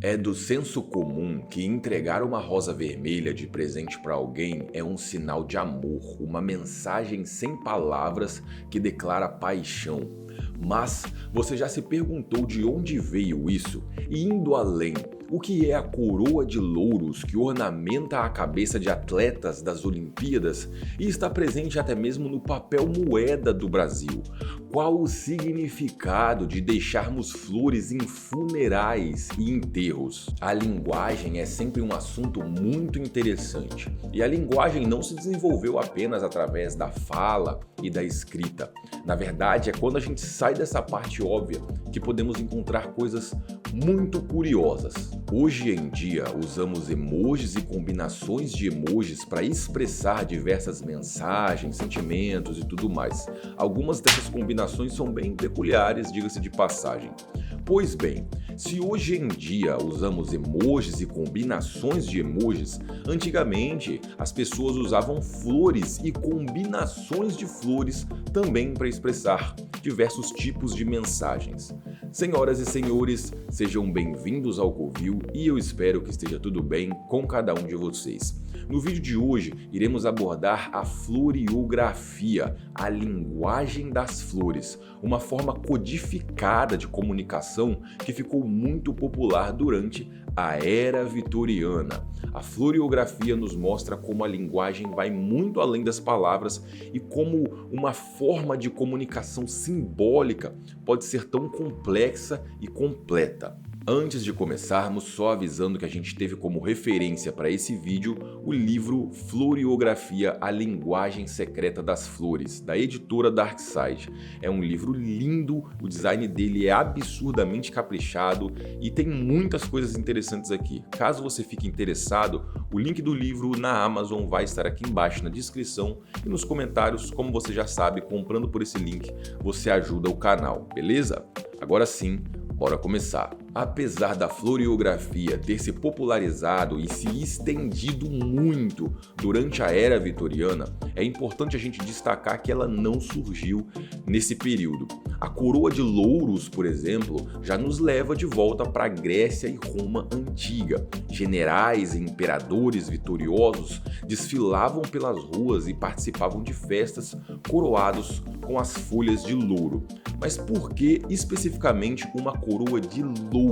É do senso comum que entregar uma rosa vermelha de presente para alguém é um sinal de amor, uma mensagem sem palavras que declara paixão. Mas você já se perguntou de onde veio isso? E indo além, o que é a coroa de louros que ornamenta a cabeça de atletas das Olimpíadas e está presente até mesmo no papel moeda do Brasil? Qual o significado de deixarmos flores em funerais e enterros? A linguagem é sempre um assunto muito interessante. E a linguagem não se desenvolveu apenas através da fala e da escrita. Na verdade, é quando a gente sai dessa parte óbvia que podemos encontrar coisas muito curiosas. Hoje em dia, usamos emojis e combinações de emojis para expressar diversas mensagens, sentimentos e tudo mais. Algumas dessas combinações são bem peculiares, diga-se de passagem. Pois bem, se hoje em dia usamos emojis e combinações de emojis, antigamente as pessoas usavam flores e combinações de flores também para expressar diversos tipos de mensagens. Senhoras e senhores, sejam bem-vindos ao Covil e eu espero que esteja tudo bem com cada um de vocês. No vídeo de hoje, iremos abordar a floriografia, a linguagem das flores, uma forma codificada de comunicação que ficou muito popular durante a Era Vitoriana. A floriografia nos mostra como a linguagem vai muito além das palavras e como uma forma de comunicação simbólica pode ser tão complexa e completa. Antes de começarmos, só avisando que a gente teve como referência para esse vídeo o livro Floriografia, a Linguagem Secreta das Flores, da editora Darkside. É um livro lindo, o design dele é absurdamente caprichado e tem muitas coisas interessantes aqui. Caso você fique interessado, o link do livro na Amazon vai estar aqui embaixo na descrição e nos comentários. Como você já sabe, comprando por esse link, você ajuda o canal, beleza? Agora sim, bora começar. Apesar da floriografia ter se popularizado e se estendido muito durante a Era Vitoriana, é importante a gente destacar que ela não surgiu nesse período. A coroa de louros, por exemplo, já nos leva de volta para a Grécia e Roma antiga. Generais e imperadores vitoriosos desfilavam pelas ruas e participavam de festas coroados com as folhas de louro. Mas por que especificamente uma coroa de louros?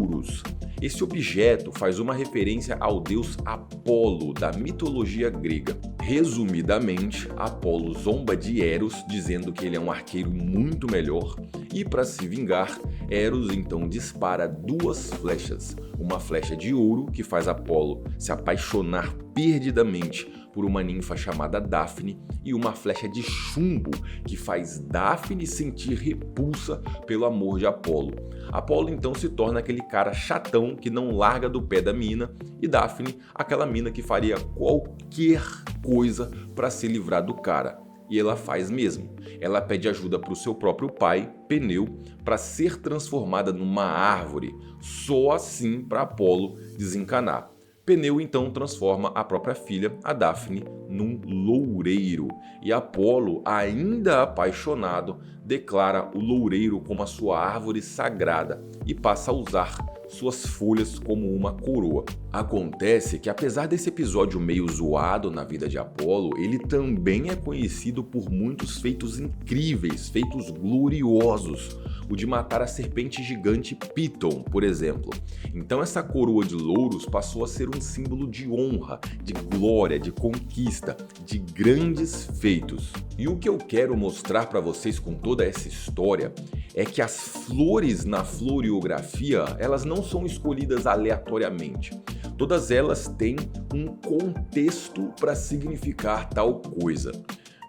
Esse objeto faz uma referência ao deus Apolo da mitologia grega. Resumidamente, Apolo zomba de Eros, dizendo que ele é um arqueiro muito melhor, e para se vingar, Eros então dispara duas flechas, uma flecha de ouro que faz Apolo se apaixonar perdidamente por uma ninfa chamada Daphne e uma flecha de chumbo que faz Daphne sentir repulsa pelo amor de Apolo. Apolo então se torna aquele cara chatão que não larga do pé da mina e Daphne aquela mina que faria qualquer coisa para se livrar do cara. E ela faz mesmo. Ela pede ajuda para o seu próprio pai, Peneu, para ser transformada numa árvore, só assim para Apolo desencanar. Peneu então transforma a própria filha, a Daphne, num loureiro, e Apolo, ainda apaixonado, declara o loureiro como a sua árvore sagrada e passa a usar suas folhas como uma coroa. Acontece que, apesar desse episódio meio zoado na vida de Apolo, ele também é conhecido por muitos feitos incríveis, feitos gloriosos. O de matar a serpente gigante Piton, por exemplo. Então essa coroa de louros passou a ser um símbolo de honra, de glória, de conquista, de grandes feitos. E o que eu quero mostrar para vocês com toda essa história é que as flores na floriografia, elas não são escolhidas aleatoriamente. Todas elas têm um contexto para significar tal coisa.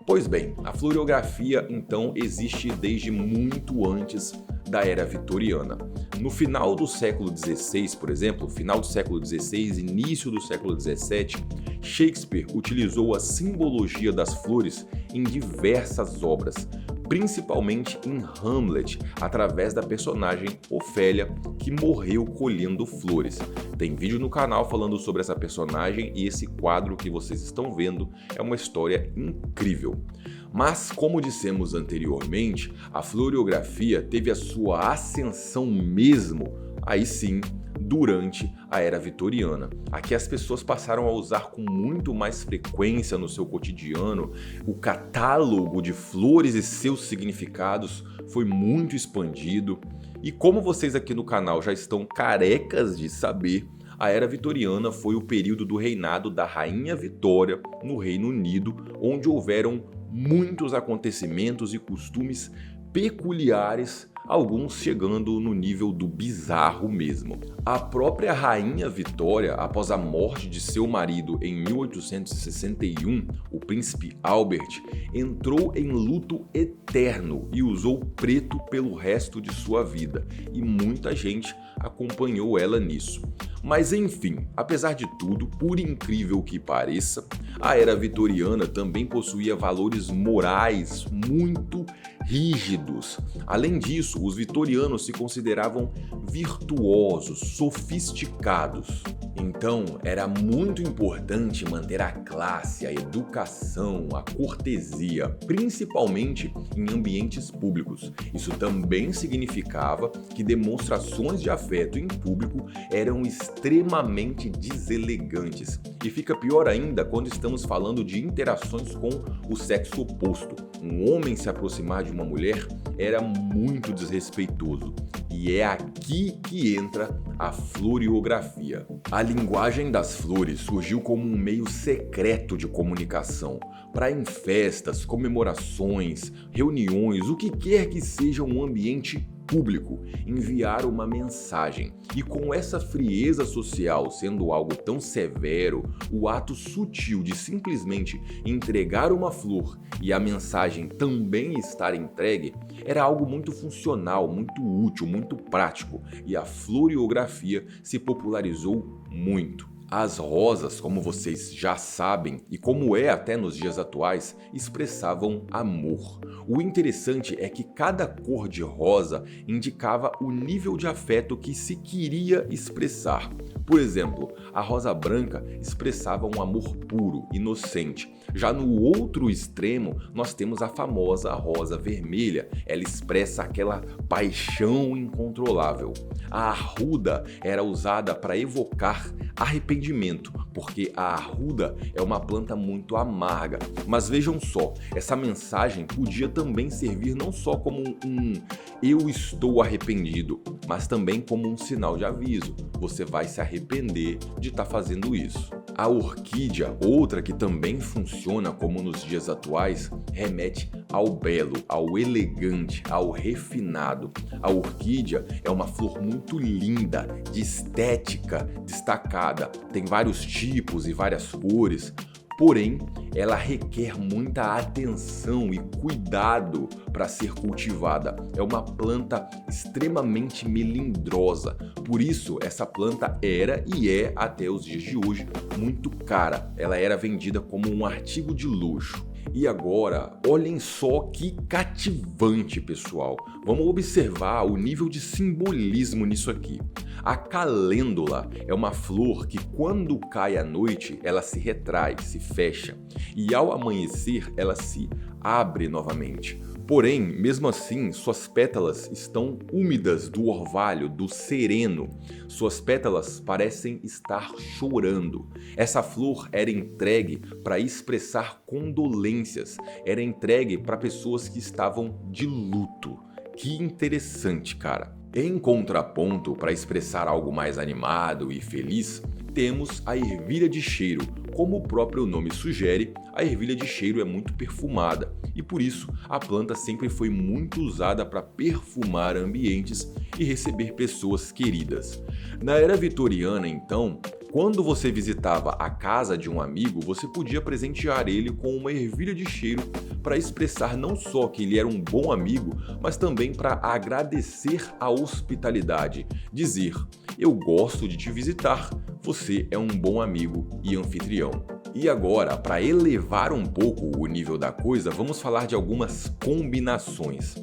Pois bem, a floriografia então existe desde muito antes da Era Vitoriana. No final do século XVI, por exemplo, final do século XVI, início do século XVII, Shakespeare utilizou a simbologia das flores em diversas obras, principalmente em Hamlet, através da personagem Ofélia, que morreu colhendo flores. Tem vídeo no canal falando sobre essa personagem e esse quadro que vocês estão vendo é uma história incrível. Mas, como dissemos anteriormente, a floriografia teve a sua ascensão mesmo, aí sim, durante a Era Vitoriana. Aqui as pessoas passaram a usar com muito mais frequência no seu cotidiano. O catálogo de flores e seus significados foi muito expandido. E como vocês aqui no canal já estão carecas de saber, a Era Vitoriana foi o período do reinado da Rainha Vitória no Reino Unido, onde houveram muitos acontecimentos e costumes peculiares, alguns chegando no nível do bizarro mesmo. A própria Rainha Vitória, após a morte de seu marido em 1861, o príncipe Albert, entrou em luto eterno e usou preto pelo resto de sua vida, e muita gente acompanhou ela nisso. Mas enfim, apesar de tudo, por incrível que pareça, a Era Vitoriana também possuía valores morais muito rígidos. Além disso, os vitorianos se consideravam virtuosos, sofisticados. Então, era muito importante manter a classe, a educação, a cortesia, principalmente em ambientes públicos. Isso também significava que demonstrações de afeto em público eram extremamente deselegantes. E fica pior ainda quando estamos falando de interações com o sexo oposto. Um homem se aproximar de uma mulher era muito desrespeitoso. E é aqui que entra a floriografia. A linguagem das flores surgiu como um meio secreto de comunicação para em festas, comemorações, reuniões, o que quer que seja um ambiente público, enviar uma mensagem. E com essa frieza social sendo algo tão severo, o ato sutil de simplesmente entregar uma flor e a mensagem também estar entregue era algo muito funcional, muito útil, muito prático, e a floriografia se popularizou muito. As rosas, como vocês já sabem, e como é até nos dias atuais, expressavam amor. O interessante é que cada cor de rosa indicava o nível de afeto que se queria expressar. Por exemplo, a rosa branca expressava um amor puro, inocente. Já no outro extremo, nós temos a famosa rosa vermelha. Ela expressa aquela paixão incontrolável. A arruda era usada para evocar arrependimento, porque a arruda é uma planta muito amarga. Mas vejam só, essa mensagem podia também servir não só como um eu estou arrependido, mas também como um sinal de aviso. Você vai se arrepender de estar fazendo isso. A orquídea, outra que também funciona como nos dias atuais, remete ao belo, ao elegante, ao refinado. A orquídea é uma flor muito linda, de estética destacada, tem vários tipos e várias cores, porém ela requer muita atenção e cuidado para ser cultivada. É uma planta extremamente melindrosa, por isso essa planta era e é até os dias de hoje muito cara. Ela era vendida como um artigo de luxo. E agora, olhem só que cativante, pessoal. Vamos observar o nível de simbolismo nisso aqui. A calêndula é uma flor que, quando cai à noite, ela se retrai, se fecha, e ao amanhecer ela se abre novamente. Porém, mesmo assim, suas pétalas estão úmidas do orvalho, do sereno. Suas pétalas parecem estar chorando. Essa flor era entregue para expressar condolências, era entregue para pessoas que estavam de luto. Que interessante, cara. Em contraponto, para expressar algo mais animado e feliz, temos a ervilha de cheiro. Como o próprio nome sugere, a ervilha de cheiro é muito perfumada e por isso a planta sempre foi muito usada para perfumar ambientes e receber pessoas queridas. Na era vitoriana, então, quando você visitava a casa de um amigo, você podia presentear ele com uma ervilha de cheiro para expressar não só que ele era um bom amigo, mas também para agradecer a hospitalidade, dizer: eu gosto de te visitar, você é um bom amigo e anfitrião. E agora, para elevar um pouco o nível da coisa, vamos falar de algumas combinações.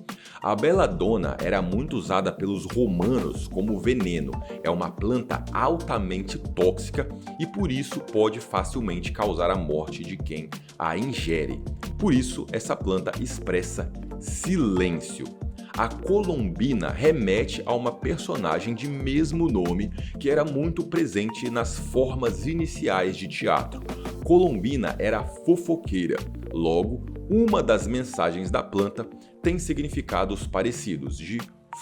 A beladona era muito usada pelos romanos como veneno. É uma planta altamente tóxica e por isso pode facilmente causar a morte de quem a ingere. Por isso, essa planta expressa silêncio. A Colombina remete a uma personagem de mesmo nome que era muito presente nas formas iniciais de teatro. Colombina era fofoqueira, logo, uma das mensagens da planta tem significados parecidos, de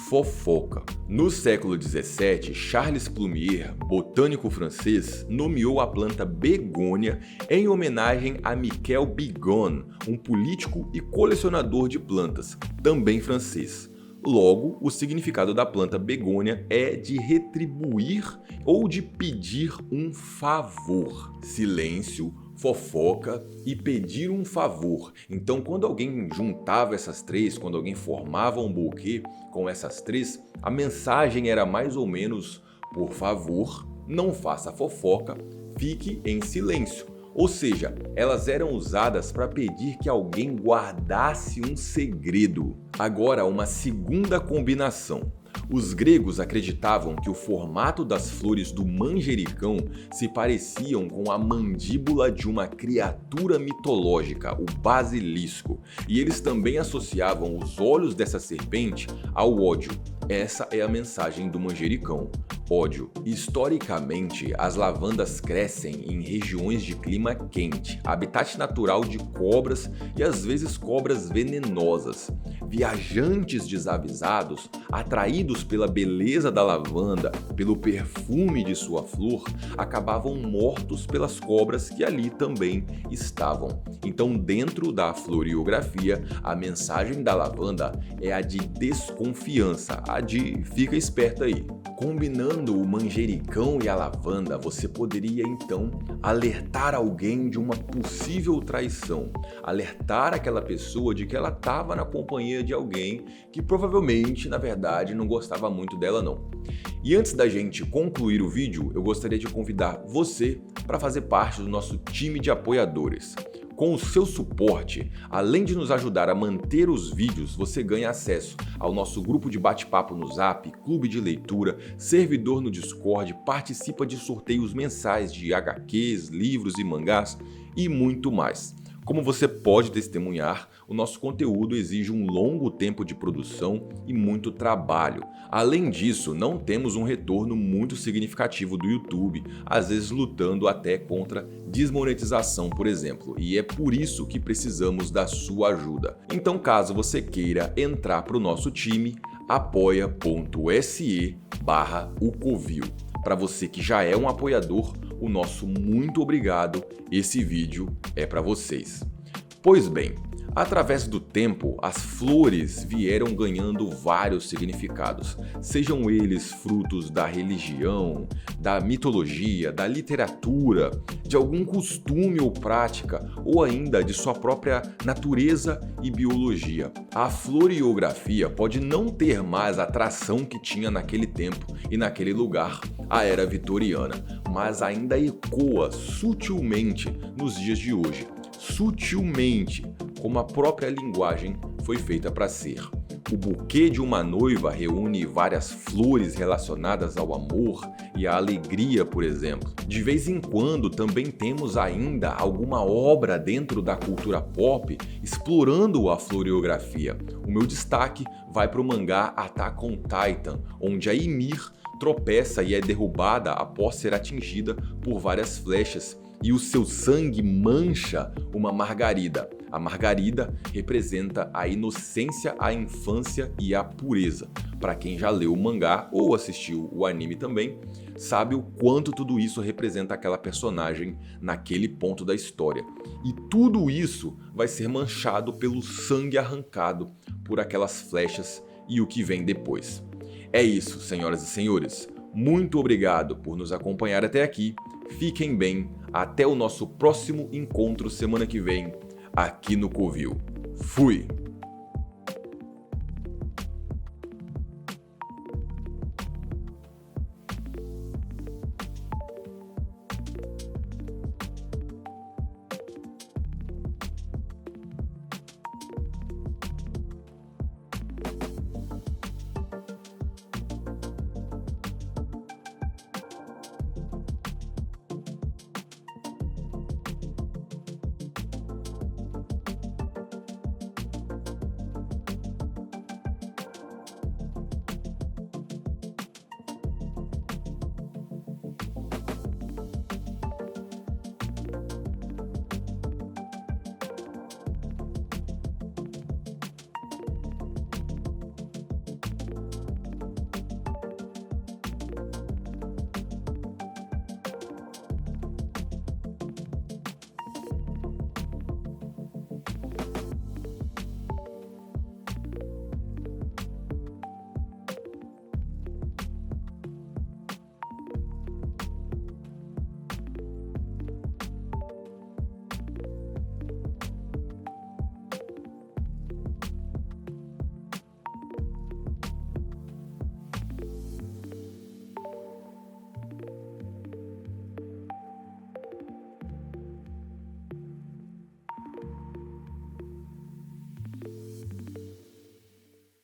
fofoca. No século XVII, Charles Plumier, botânico francês, nomeou a planta begônia em homenagem a Michel Bigon, um político e colecionador de plantas, também francês. Logo, o significado da planta begônia é de retribuir ou de pedir um favor. Silêncio, fofoca e pedir um favor. Então, quando alguém juntava essas três, quando alguém formava um buquê com essas três, a mensagem era mais ou menos: por favor, não faça fofoca, fique em silêncio. Ou seja, elas eram usadas para pedir que alguém guardasse um segredo. Agora, uma segunda combinação. Os gregos acreditavam que o formato das flores do manjericão se pareciam com a mandíbula de uma criatura mitológica, o basilisco, e eles também associavam os olhos dessa serpente ao ódio. Essa é a mensagem do manjericão: ódio. Historicamente, as lavandas crescem em regiões de clima quente, habitat natural de cobras e às vezes cobras venenosas. Viajantes desavisados, atraídos pela beleza da lavanda, pelo perfume de sua flor, acabavam mortos pelas cobras que ali também estavam. Então, dentro da floriografia, a mensagem da lavanda é a de desconfiança, a de fica esperto aí. Combinando o manjericão e a lavanda, você poderia então alertar alguém de uma possível traição, alertar aquela pessoa de que ela estava na companhia de alguém que provavelmente, na verdade, não gostava muito dela não. E antes da gente concluir o vídeo, eu gostaria de convidar você para fazer parte do nosso time de apoiadores. Com o seu suporte, além de nos ajudar a manter os vídeos, você ganha acesso ao nosso grupo de bate-papo no Zap, clube de leitura, servidor no Discord, participa de sorteios mensais de HQs, livros e mangás e muito mais. Como você pode testemunhar, o nosso conteúdo exige um longo tempo de produção e muito trabalho. Além disso, não temos um retorno muito significativo do YouTube, às vezes lutando até contra desmonetização, por exemplo, e é por isso que precisamos da sua ajuda. Então, caso você queira entrar para o nosso time, apoia.se/ucovil. Para você que já é um apoiador, o nosso muito obrigado, esse vídeo é para vocês. Pois bem, através do tempo, as flores vieram ganhando vários significados, sejam eles frutos da religião, da mitologia, da literatura, de algum costume ou prática, ou ainda de sua própria natureza e biologia. A floriografia pode não ter mais a atração que tinha naquele tempo e naquele lugar, a era vitoriana, mas ainda ecoa sutilmente nos dias de hoje. Sutilmente, como a própria linguagem foi feita para ser. O buquê de uma noiva reúne várias flores relacionadas ao amor e à alegria, por exemplo. De vez em quando também temos ainda alguma obra dentro da cultura pop explorando a floriografia. O meu destaque vai para o mangá Attack on Titan, onde a Ymir tropeça e é derrubada após ser atingida por várias flechas e o seu sangue mancha uma margarida. A margarida representa a inocência, a infância e a pureza. Para quem já leu o mangá ou assistiu o anime também, sabe o quanto tudo isso representa aquela personagem naquele ponto da história. E tudo isso vai ser manchado pelo sangue arrancado por aquelas flechas e o que vem depois. É isso, senhoras e senhores. Muito obrigado por nos acompanhar até aqui. Fiquem bem. Até o nosso próximo encontro semana que vem aqui no Covil. Fui!